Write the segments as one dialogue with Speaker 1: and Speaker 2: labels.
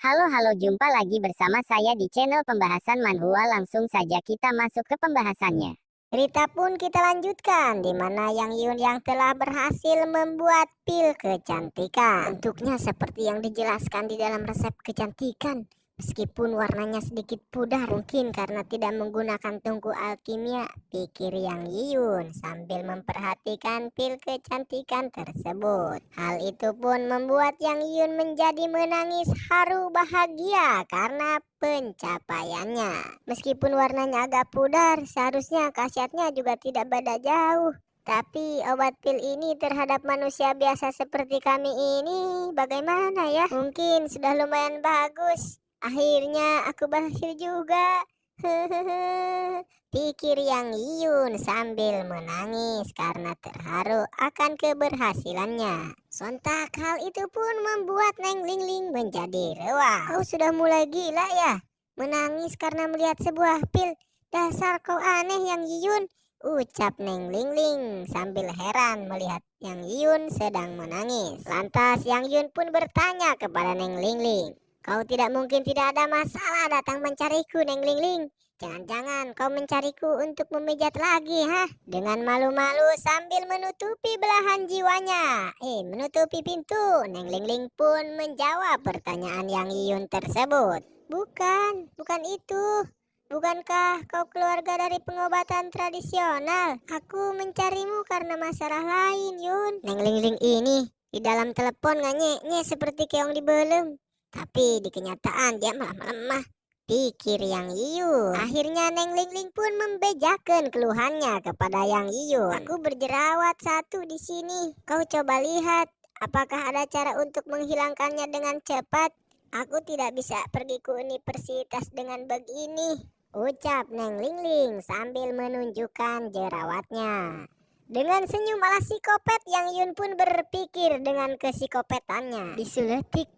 Speaker 1: Halo, jumpa lagi bersama saya di channel pembahasan manhwa. Langsung saja kita masuk ke pembahasannya. Cerita pun kita lanjutkan, di mana Yang Yun yang telah berhasil membuat pil kecantikan. Bentuknya seperti yang dijelaskan di dalam resep kecantikan. Meskipun warnanya sedikit pudar, mungkin karena tidak menggunakan tungku alkimia, pikir Yang Yun sambil memperhatikan pil kecantikan tersebut. Hal itu pun membuat Yang Yun menjadi menangis haru bahagia karena pencapaiannya. Meskipun warnanya agak pudar, seharusnya khasiatnya juga tidak beda jauh. Tapi obat pil ini terhadap manusia biasa seperti kami ini bagaimana ya? Mungkin sudah lumayan bagus. Akhirnya aku berhasil juga. Hehehe, pikir Yang Yun sambil menangis karena terharu akan keberhasilannya. Sontak hal itu pun membuat Neng Lingling menjadi rewel. Kau sudah mulai gila ya? Menangis karena melihat sebuah pil. Dasar kau aneh Yang Yun, ucap Neng Lingling sambil heran melihat Yang Yun sedang menangis. Lantas Yang Yun pun bertanya kepada Neng Lingling, kau tidak mungkin tidak ada masalah datang mencariku, Neng Lingling. Jangan-jangan kau mencariku untuk memijat lagi, ha? Dengan malu-malu sambil menutupi belahan jiwanya, menutupi pintu, Neng Lingling pun menjawab pertanyaan Yang Yun tersebut. Bukan itu. Bukankah kau keluarga dari pengobatan tradisional? Aku mencarimu karena masalah lain, Yun. Neng Lingling ini di dalam telepon nganyeknya seperti keong di belem. Tapi di kenyataan dia malah melemah, pikir Yang Yun. Akhirnya Neng Lingling pun membejakan keluhannya kepada Yang Yun. Aku berjerawat satu di sini. Kau coba lihat, apakah ada cara untuk menghilangkannya dengan cepat? Aku tidak bisa pergi ke universitas dengan begini, ucap Neng Lingling sambil menunjukkan jerawatnya. Dengan senyum ala psikopat, Yang Yun pun berpikir dengan kesikopetannya. Disuletik.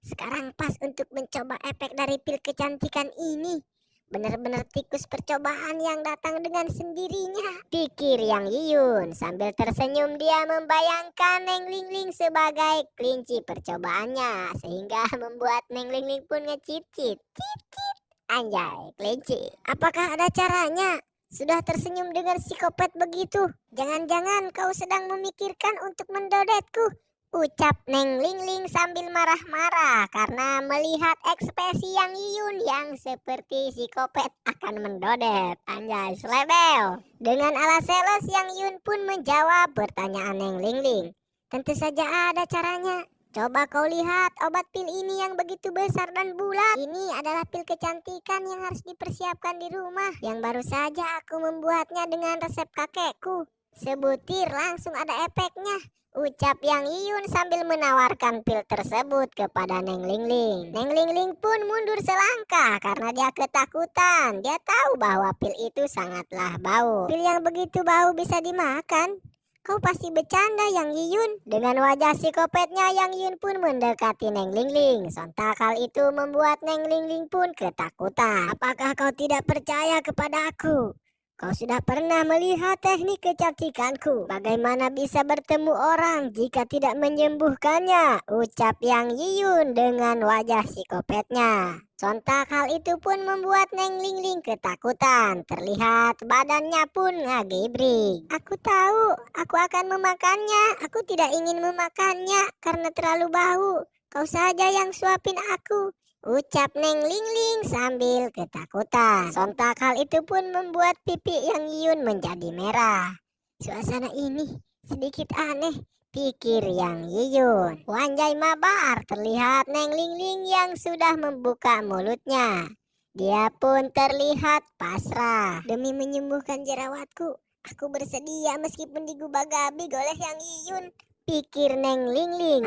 Speaker 1: Sekarang pas untuk mencoba efek dari pil kecantikan ini. Benar-benar tikus percobaan yang datang dengan sendirinya, pikir Yang Yun. Sambil tersenyum dia membayangkan Neng Lingling sebagai kelinci percobaannya, sehingga membuat Neng Lingling pun ngecicit. Cicit. Anjay, kelinci. Apakah ada caranya? Sudah tersenyum dengan psikopat begitu. Jangan-jangan kau sedang memikirkan untuk mendodetku, ucap Neng Lingling sambil marah-marah karena melihat ekspresi Yang Yun yang seperti psikopat akan mendodet. Anjay, selebel. Dengan ala seles, Yang Yun pun menjawab pertanyaan Neng Lingling. Tentu saja ada caranya. Coba kau lihat obat pil ini yang begitu besar dan bulat. Ini adalah pil kecantikan yang harus dipersiapkan di rumah, yang baru saja aku membuatnya dengan resep kakekku. Sebutir langsung ada efeknya, ucap Yang Yun sambil menawarkan pil tersebut kepada Neng Lingling. Neng Lingling pun mundur selangkah karena dia ketakutan. Dia tahu bahwa pil itu sangatlah bau. Pil yang begitu bau bisa dimakan? Kau pasti bercanda Yang Yun. Dengan wajah psikopatnya, Yang Yun pun mendekati Neng Lingling. Sontak hal itu membuat Neng Lingling pun ketakutan. Apakah kau tidak percaya kepada aku? Kau sudah pernah melihat teknik kecantikanku. Bagaimana bisa bertemu orang jika tidak menyembuhkannya? Ucap Yang Yun dengan wajah psikopatnya. Sontak hal itu pun membuat Neng Lingling ketakutan. Terlihat badannya pun ngagibrik. Aku tahu, aku akan memakannya. Aku tidak ingin memakannya karena terlalu bau. Kau saja yang suapin aku, ucap Neng Lingling sambil ketakutan. Sontak hal itu pun membuat pipi Yang Yun menjadi merah. Suasana ini sedikit aneh, pikir Yang Yun. Wanjai mabar, terlihat Neng Lingling yang sudah membuka mulutnya. Dia pun terlihat pasrah. Demi menyembuhkan jerawatku, aku bersedia meskipun digubah-gabik oleh Yang Yun, pikir Neng Lingling.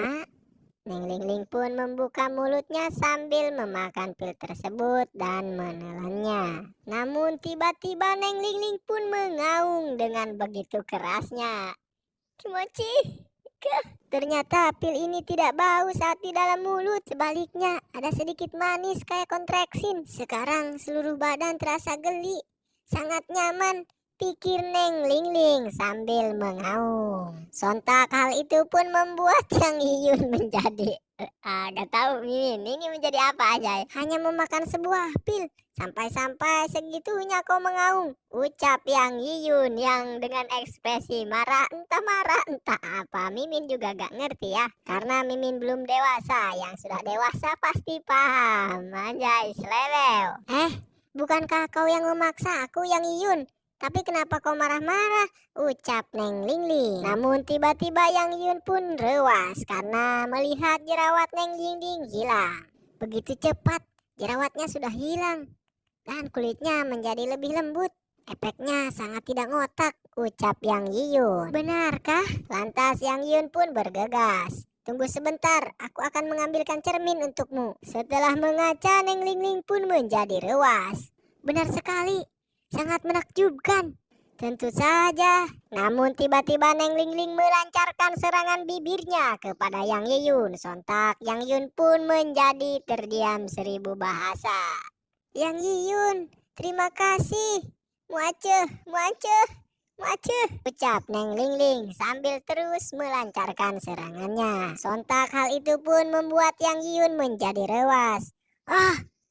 Speaker 1: Neng Lingling pun membuka mulutnya sambil memakan pil tersebut dan menelannya. Namun tiba-tiba Neng Lingling pun mengaung dengan begitu kerasnya. Kimochi. Ternyata pil ini tidak bau saat di dalam mulut. Sebaliknya ada sedikit manis kayak kontraksin. Sekarang seluruh badan terasa geli. Sangat nyaman. pikir Neng Lingling sambil mengaum. Sontak hal itu pun membuat Yang Yiyun menjadi gak tahu ini menjadi apa aja. Hanya memakan sebuah pil. Sampai-sampai segitunya kau mengaum, ucap Yang Yiyun yang dengan ekspresi marah entah apa. Mimin juga gak ngerti ya, karena Mimin belum dewasa. Yang sudah dewasa pasti paham. Anjay, selewel. Bukankah kau yang memaksa aku, Yang Yiyun? Tapi kenapa kau marah-marah? Ucap Neng Lingling. Namun tiba-tiba Yang Yiyun pun rewas karena melihat jerawat Neng Lingling hilang. Begitu cepat jerawatnya sudah hilang dan kulitnya menjadi lebih lembut. Efeknya sangat tidak ngotak, ucap Yang Yiyun. Benarkah? Lantas Yang Yiyun pun bergegas. Tunggu sebentar, aku akan mengambilkan cermin untukmu. Setelah mengaca, Neng Lingling pun menjadi rewas. Benar sekali, sangat menakjubkan. Tentu saja. Namun tiba-tiba Neng Lingling melancarkan serangan bibirnya kepada Yang Yiyun. Sontak Yang Yiyun pun menjadi terdiam 1000 bahasa. Yang Yiyun, terima kasih. Muaceh, ucap Neng Lingling sambil terus melancarkan serangannya. Sontak hal itu pun membuat Yang Yiyun menjadi rewas.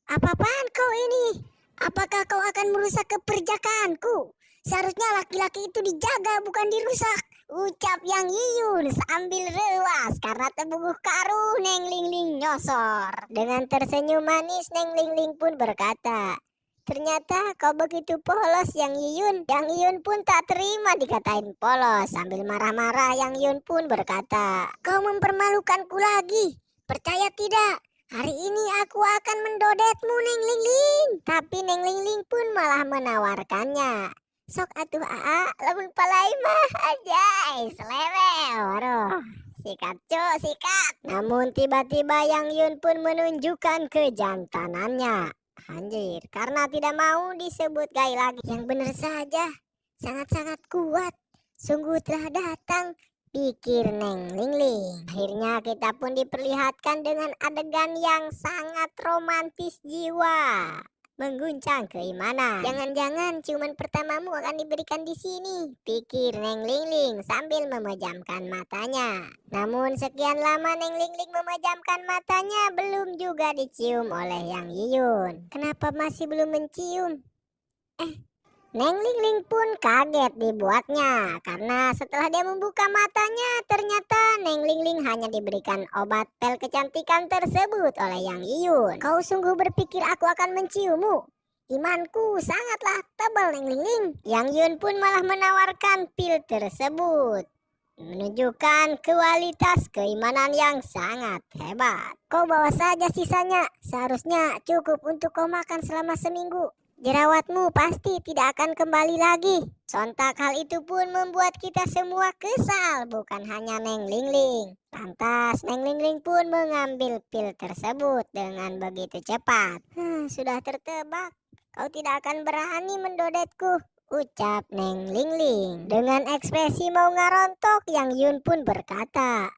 Speaker 1: Apa-apaan kau ini? Apakah kau akan merusak keperjakaanku? Seharusnya laki-laki itu dijaga bukan dirusak, ucap Yang Yiyun sambil rewas karena terbunuh karu Neng Lingling nyosor. Dengan tersenyum manis Neng Lingling pun berkata, ternyata kau begitu polos Yang Yiyun. Yang Yiyun pun tak terima dikatain polos. Sambil marah-marah Yang Yiyun pun berkata, kau mempermalukanku lagi. Percaya tidak? Hari ini aku akan mendodetmu Neng Lingling. Tapi Neng Lingling pun malah menawarkannya. Sok atuh lamun palai mah ajay selewel. Waduh, sikat cu, sikat. Namun tiba-tiba Yang Yiyun pun menunjukkan kejantanannya. Anjir, karena tidak mau disebut gay lagi. Yang benar saja, sangat-sangat kuat. Sungguh telah datang, pikir Neng Lingling. Akhirnya kita pun diperlihatkan dengan adegan yang sangat romantis jiwa, mengguncang keimanan. Jangan-jangan ciuman pertamamu akan diberikan di sini, pikir Neng Lingling sambil memejamkan matanya. Namun sekian lama Neng Lingling memejamkan matanya, belum juga dicium oleh Yang Yiyun. Kenapa masih belum mencium? Neng Lingling pun kaget dibuatnya karena setelah dia membuka matanya ternyata Neng Lingling hanya diberikan obat pel kecantikan tersebut oleh Yang Yiyun. Kau sungguh berpikir aku akan menciummu? Imanku sangatlah tebal Neng Lingling. Yang Yiyun pun malah menawarkan pil tersebut, menunjukkan kualitas keimanan yang sangat hebat. Kau bawa saja sisanya, seharusnya cukup untuk kau makan selama seminggu. Jerawatmu pasti tidak akan kembali lagi. Sontak hal itu pun membuat kita semua kesal, bukan hanya Neng Lingling. Lantas Neng Lingling pun mengambil pil tersebut dengan begitu cepat. Sudah tertebak, kau tidak akan berani mendodetku, ucap Neng Lingling. Dengan ekspresi mau ngarontok, Yang Yiyun pun berkata,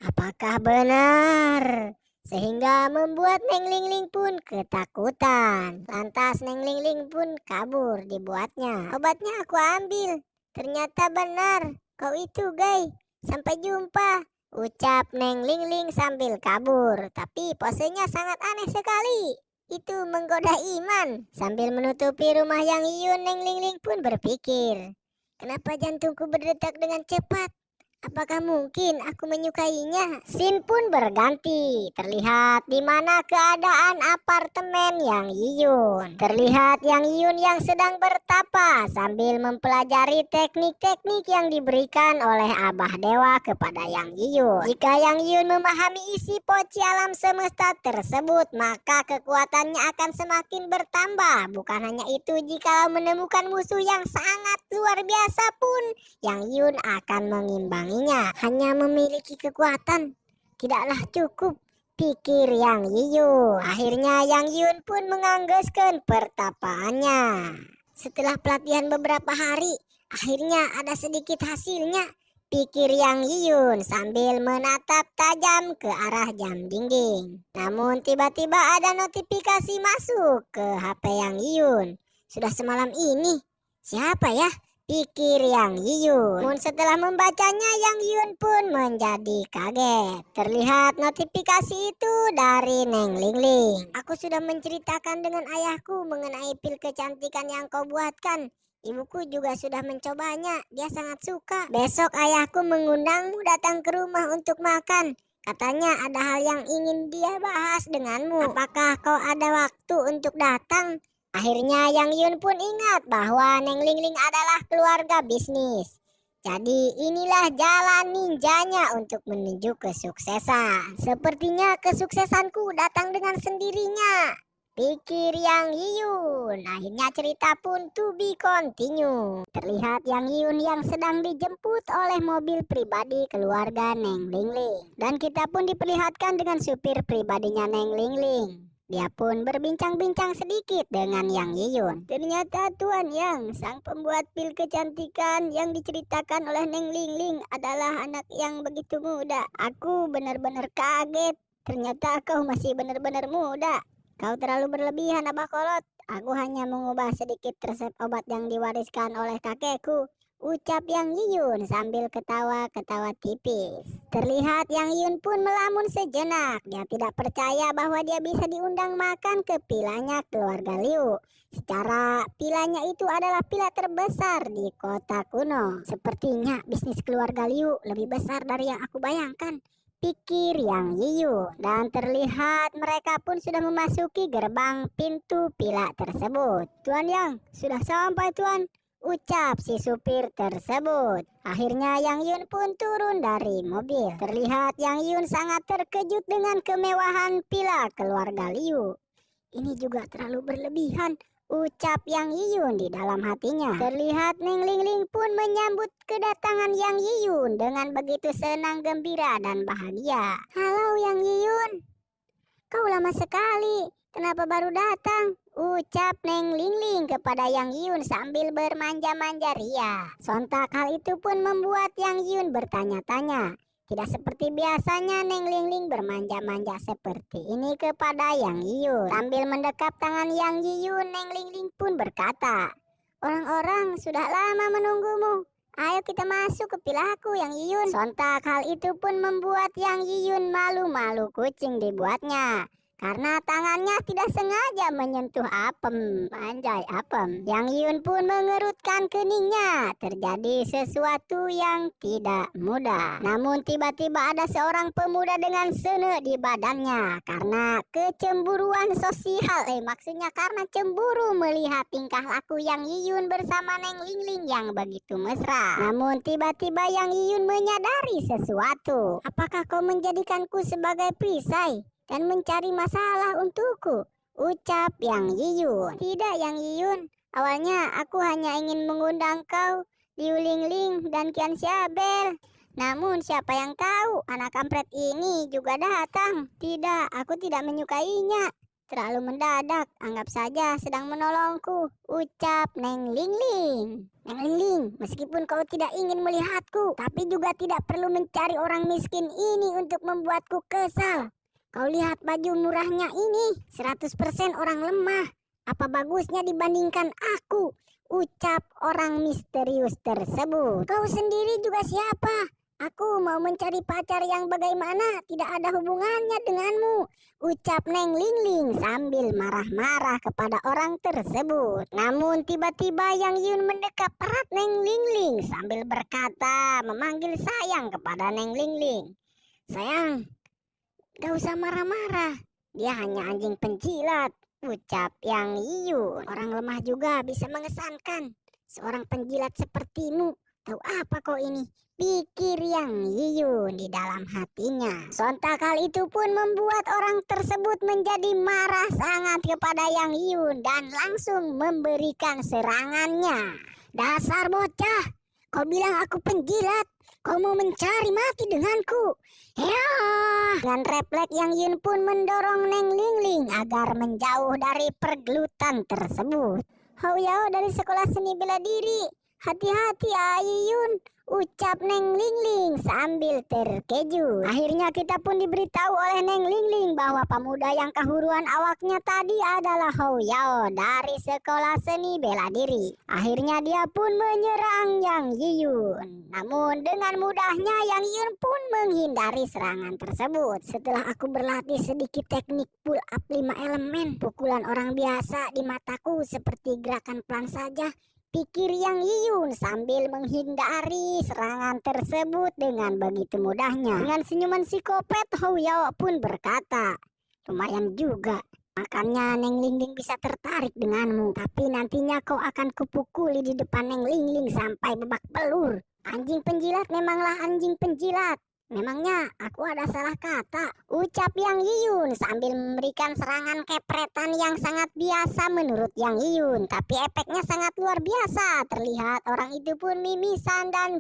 Speaker 1: apakah benar? Sehingga membuat Neng Lingling pun ketakutan. Lantas Neng Lingling pun kabur dibuatnya. Obatnya aku ambil. Ternyata benar, kau itu gay. Sampai jumpa, ucap Neng Lingling sambil kabur. Tapi posenya sangat aneh sekali. Itu menggoda iman. Sambil menutupi rumah Yang Yiyun, Neng Lingling pun berpikir, kenapa jantungku berdetak dengan cepat? Apakah mungkin aku menyukainya? Scene pun berganti. Terlihat di mana keadaan apartemen Yang Yiyun. Terlihat Yang Yiyun yang sedang bertapa sambil mempelajari teknik-teknik yang diberikan oleh Abah Dewa kepada Yang Yiyun. Jika Yang Yiyun memahami isi poci alam semesta tersebut, maka kekuatannya akan semakin bertambah. Bukan hanya itu, jika menemukan musuh yang sangat luar biasa pun, Yang Yiyun akan mengimbanginya. Hanya memiliki kekuatan tidaklah cukup, pikir Yang Yiyun. Akhirnya Yang Yiyun pun menganggeskan pertapaannya. Setelah pelatihan beberapa hari, akhirnya ada sedikit hasilnya, pikir Yang Yiyun sambil menatap tajam ke arah jam dinding. Namun tiba-tiba ada notifikasi masuk ke HP Yang Yiyun. Sudah semalam ini, siapa ya pikir Yang Yiyun. Namun setelah membacanya, Yang Yiyun pun menjadi kaget. Terlihat notifikasi itu dari Neng Lingling. Aku sudah menceritakan dengan ayahku mengenai pil kecantikan yang kau buatkan. Ibuku juga sudah mencobanya, dia sangat suka. Besok ayahku mengundangmu datang ke rumah untuk makan. Katanya ada hal yang ingin dia bahas denganmu. Apakah kau ada waktu untuk datang? Akhirnya Yang Yun pun ingat bahwa Neng Lingling adalah keluarga bisnis. Jadi inilah jalan ninjanya untuk menuju kesuksesan. Sepertinya kesuksesanku datang dengan sendirinya, pikir Yang Yiyun. Akhirnya cerita pun to be continue. Terlihat Yang Yiyun yang sedang dijemput oleh mobil pribadi keluarga Neng Lingling. Dan kita pun diperlihatkan dengan supir pribadinya Neng Lingling. Dia pun berbincang-bincang sedikit dengan Yang Yiyun. Ternyata Tuan Yang, sang pembuat pil kecantikan yang diceritakan oleh Neng Lingling adalah anak yang begitu muda. Aku benar-benar kaget. Ternyata kau masih benar-benar muda. Kau terlalu berlebihan, Abah Kolot. Aku hanya mengubah sedikit resep obat yang diwariskan oleh kakekku, ucap Yang Yiyun sambil ketawa-ketawa tipis. Terlihat Yang Yiyun pun melamun sejenak. Dia tidak percaya bahwa dia bisa diundang makan ke pilanya keluarga Liu. Secara pilanya itu adalah pila terbesar di kota kuno. Sepertinya bisnis keluarga Liu lebih besar dari yang aku bayangkan, pikir Yang Yiyun. Dan terlihat mereka pun sudah memasuki gerbang pintu pila tersebut. Tuan Yang, sudah sampai Tuan, ucap si supir tersebut. Akhirnya Yang Yun pun turun dari mobil. Terlihat Yang Yun sangat terkejut dengan kemewahan pila keluarga Liu. Ini juga terlalu berlebihan, ucap Yang Yiyun di dalam hatinya. Terlihat Neng Lingling pun menyambut kedatangan Yang Yiyun dengan begitu senang, gembira, dan bahagia. Halo Yang Yiyun, kau lama sekali. Kenapa baru datang? Ucap Neng Lingling kepada Yang Yiyun sambil bermanja-manja ria. Sontak hal itu pun membuat Yang Yiyun bertanya-tanya. Tidak seperti biasanya Neng Lingling bermanja-manja seperti ini kepada Yang Yiyun. Sambil mendekap tangan Yang Yiyun, Neng Lingling pun berkata, orang-orang sudah lama menunggumu. Ayo kita masuk ke pilaku Yang Yiyun. Sontak hal itu pun membuat Yang Yiyun malu-malu kucing dibuatnya. Karena tangannya tidak sengaja menyentuh apem. Anjay, apem. Yang Yiyun pun mengerutkan keningnya. Terjadi sesuatu yang tidak mudah. Namun tiba-tiba ada seorang pemuda dengan sene di badannya. Karena kecemburuan sosial. Maksudnya karena cemburu melihat tingkah laku Yang Yiyun bersama Neng Lingling yang begitu mesra. Namun tiba-tiba Yang Yiyun menyadari sesuatu. Apakah kau menjadikanku sebagai perisai dan mencari masalah untukku? Ucap Yang Yiyun. Tidak Yang Yiyun, awalnya aku hanya ingin mengundang kau, Liu Lingling dan Qian Xiabel. Namun siapa yang tahu anak kampret ini juga datang. Tidak, aku tidak menyukainya. Terlalu mendadak, anggap saja sedang menolongku, ucap Neng Lingling. Neng Lingling, meskipun kau tidak ingin melihatku, tapi juga tidak perlu mencari orang miskin ini untuk membuatku kesal. Kau lihat baju murahnya ini, 100% orang lemah. Apa bagusnya dibandingkan aku? Ucap orang misterius tersebut. Kau sendiri juga siapa? Aku mau mencari pacar yang bagaimana tidak ada hubungannya denganmu, ucap Neng Lingling sambil marah-marah kepada orang tersebut. Namun tiba-tiba Yang Yun mendekap erat Neng Lingling sambil berkata, memanggil sayang kepada Neng Lingling. Sayang, gak usah marah-marah, dia hanya anjing penjilat, ucap Yang Yiyun. Orang lemah juga bisa mengesankan. Seorang penjilat sepertimu, tahu apa kau ini? Pikir Yang Yiyun di dalam hatinya. Sontak hal itu pun membuat orang tersebut menjadi marah sangat kepada Yang Yiyun dan langsung memberikan serangannya. Dasar bocah, kau bilang aku penjilat, kau mau mencari mati denganku. Ya, dengan refleks Yang Yun pun mendorong Neng Lingling agar menjauh dari pergelutan tersebut. Hao Yao dari sekolah seni bela diri, hati-hati Yun, ucap Neng Lingling sambil terkejut. Akhirnya kita pun diberitahu oleh Neng Lingling bahwa pemuda yang kehuruan awaknya tadi adalah Hou Yao dari sekolah seni bela diri. Akhirnya dia pun menyerang Yang Yiyun. Namun dengan mudahnya Yang Yiyun pun menghindari serangan tersebut. Setelah aku berlatih sedikit teknik pull up 5 elemen, pukulan orang biasa di mataku seperti gerakan pelan saja, pikir Yang Yiyun sambil menghindari serangan tersebut dengan begitu mudahnya. Dengan senyuman psikopat, Hou Yao pun berkata, lumayan juga. Makanya Neng Lingling bisa tertarik denganmu. Tapi nantinya kau akan kupukuli di depan Neng Lingling sampai babak belur. Anjing penjilat memanglah anjing penjilat. Memangnya aku ada salah kata? Ucap Yang Yiyun sambil memberikan serangan kepretan yang sangat biasa menurut Yang Yiyun. Tapi efeknya sangat luar biasa. Terlihat orang itu pun mimisan dan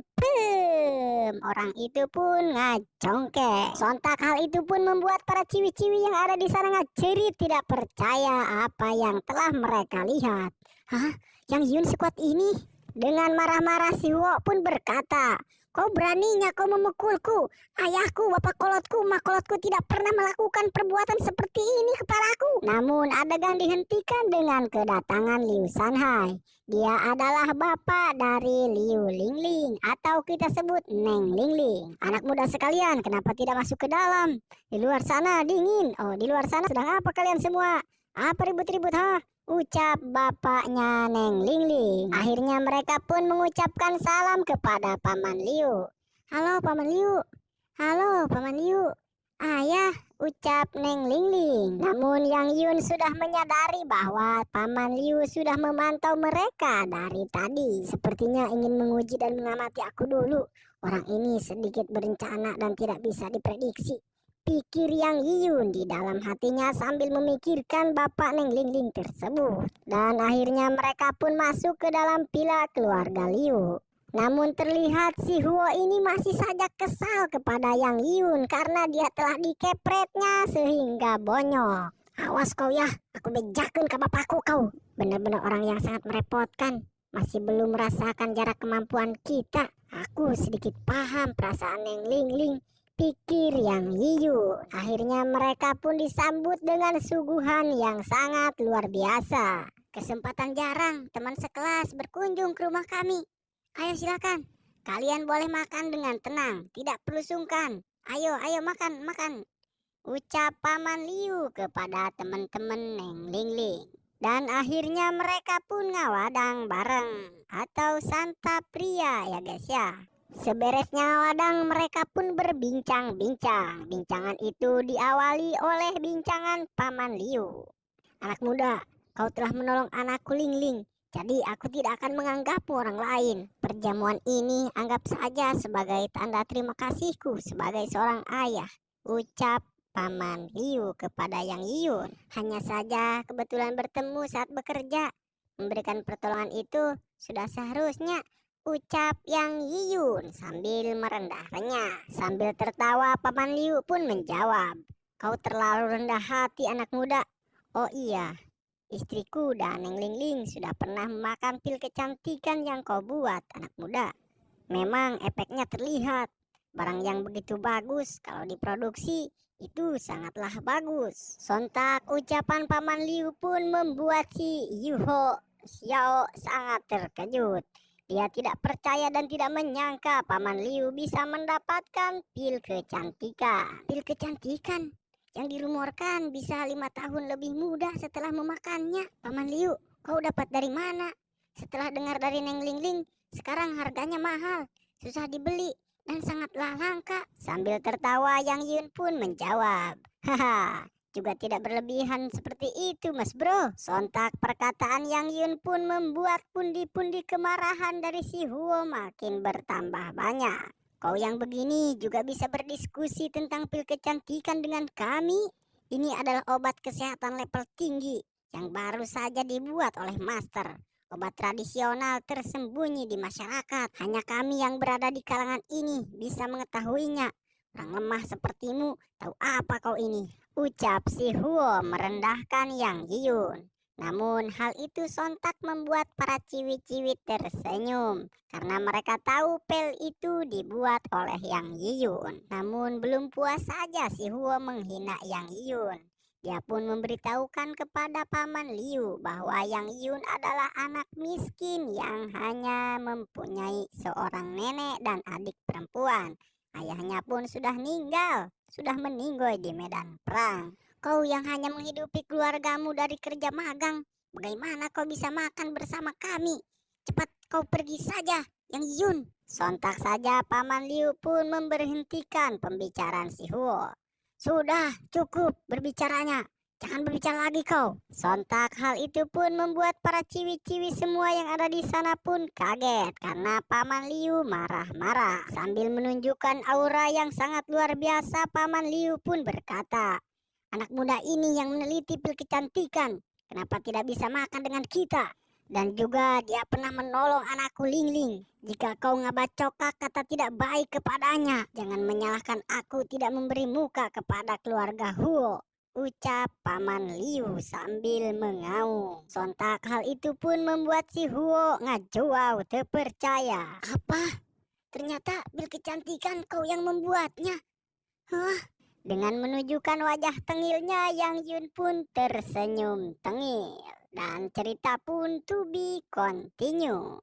Speaker 1: orang itu pun ngacongkek. Sontak hal itu pun membuat para ciwi-ciwi yang ada di sana ngacerit, tidak percaya apa yang telah mereka lihat. Hah? Yang Yiyun sekuat ini? Dengan marah-marah si Huo pun berkata, kau beraninya kau memukulku. Ayahku, bapak kolotku, mak kolotku tidak pernah melakukan perbuatan seperti ini kepadaku. Namun adegan dihentikan dengan kedatangan Liu Sanhai. Dia adalah bapak dari Liu Lingling atau kita sebut Neng Lingling. Anak muda sekalian, kenapa tidak masuk ke dalam? Di luar sana dingin. Oh, di luar sana sedang apa kalian semua? Apa ribut-ribut, ha? Ucap bapaknya Neng Lingling. Akhirnya mereka pun mengucapkan salam kepada Paman Liu. Halo Paman Liu. Halo Paman Liu. Ayah, ucap Neng Lingling. Namun Yang Yun sudah menyadari bahwa Paman Liu sudah memantau mereka dari tadi. Sepertinya ingin menguji dan mengamati aku dulu. Orang ini sedikit berencana dan tidak bisa diprediksi, pikir Yang Yiyun di dalam hatinya sambil memikirkan bapak Neng Lingling tersebut. Dan akhirnya mereka pun masuk ke dalam villa keluarga Liu. Namun terlihat si Huo ini masih saja kesal kepada Yang Yiyun karena dia telah dikepretnya sehingga bonyok. Awas kau ya, aku bejakan ke bapakku kau. Benar-benar orang yang sangat merepotkan. Masih belum merasakan jarak kemampuan kita. Aku sedikit paham perasaan Neng Lingling, pikir Yang Yiyun. Akhirnya mereka pun disambut dengan suguhan yang sangat luar biasa. Kesempatan jarang teman sekelas berkunjung ke rumah kami. Ayo silakan, kalian boleh makan dengan tenang, tidak perlu sungkan. Ayo makan, makan. Ucap Paman Liu kepada teman-teman Neng Lingling. Dan akhirnya mereka pun ngawadang bareng atau santap pria ya guys ya. Seberesnya wadang mereka pun berbincang-bincang. Bincangan itu diawali oleh bincangan Paman Liu. Anak muda, kau telah menolong anakku Lingling. Jadi aku tidak akan menganggapmu orang lain. Perjamuan ini anggap saja sebagai tanda terima kasihku sebagai seorang ayah. Ucap Paman Liu kepada Yang Yiyun. Hanya saja kebetulan bertemu saat bekerja. Memberikan pertolongan itu sudah seharusnya, ucap Yang Yiyun sambil merendah renyah. Sambil tertawa Paman Liu pun menjawab, kau terlalu rendah hati anak muda. Oh iya, istriku dan Neng Lingling sudah pernah memakan pil kecantikan yang kau buat anak muda. Memang efeknya terlihat. Barang yang begitu bagus kalau diproduksi itu sangatlah bagus. Sontak ucapan Paman Liu pun membuat si Yuho Xiao sangat terkejut. Dia tidak percaya dan tidak menyangka Paman Liu bisa mendapatkan pil kecantikan. Pil kecantikan yang dirumorkan bisa 5 tahun lebih muda setelah memakannya. Paman Liu, kau dapat dari mana? Setelah dengar dari Neng Lingling, sekarang harganya mahal, susah dibeli dan sangatlah langka. Sambil tertawa Yang Yun pun menjawab, haha, juga tidak berlebihan seperti itu mas bro. Sontak perkataan Yang Yun pun membuat pundi-pundi kemarahan dari si Huo makin bertambah banyak. Kau yang begini juga bisa berdiskusi tentang pil kecantikan dengan kami? Ini adalah obat kesehatan level tinggi yang baru saja dibuat oleh master. Obat tradisional tersembunyi di masyarakat. Hanya kami yang berada di kalangan ini bisa mengetahuinya. Orang lemah sepertimu, tahu apa kau ini? Ucap si Huo merendahkan Yang Yiyun. Namun hal itu sontak membuat para ciwi-ciwi tersenyum karena mereka tahu pel itu dibuat oleh Yang Yiyun. Namun belum puas saja si Huo menghina Yang Yiyun. Dia pun memberitahukan kepada Paman Liu bahwa Yang Yiyun adalah anak miskin yang hanya mempunyai seorang nenek dan adik perempuan. Ayahnya pun sudah meninggal di medan perang. Kau yang hanya menghidupi keluargamu dari kerja magang, bagaimana kau bisa makan bersama kami? Cepat kau pergi saja, Yang Yun. Sontak saja Paman Liu pun memberhentikan pembicaraan si Huo. Sudah, cukup berbicaranya. Jangan berbicara lagi kau. Sontak hal itu pun membuat para ciwi-ciwi semua yang ada di sana pun kaget karena Paman Liu marah-marah. Sambil menunjukkan aura yang sangat luar biasa, Paman Liu pun berkata, anak muda ini yang meneliti pil kecantikan, kenapa tidak bisa makan dengan kita? Dan juga dia pernah menolong anakku Lingling. Jika kau ngabacokak kata tidak baik kepadanya, jangan menyalahkan aku tidak memberi muka kepada keluarga Huo, ucap Paman Liu sambil mengaum. Sontak hal itu pun membuat si Huo ngajuau terpercaya. Apa? Ternyata pil kecantikan kau yang membuatnya? Hah? Dengan menunjukkan wajah tengilnya, Yang Yun pun tersenyum tengil. Dan cerita pun to be continue.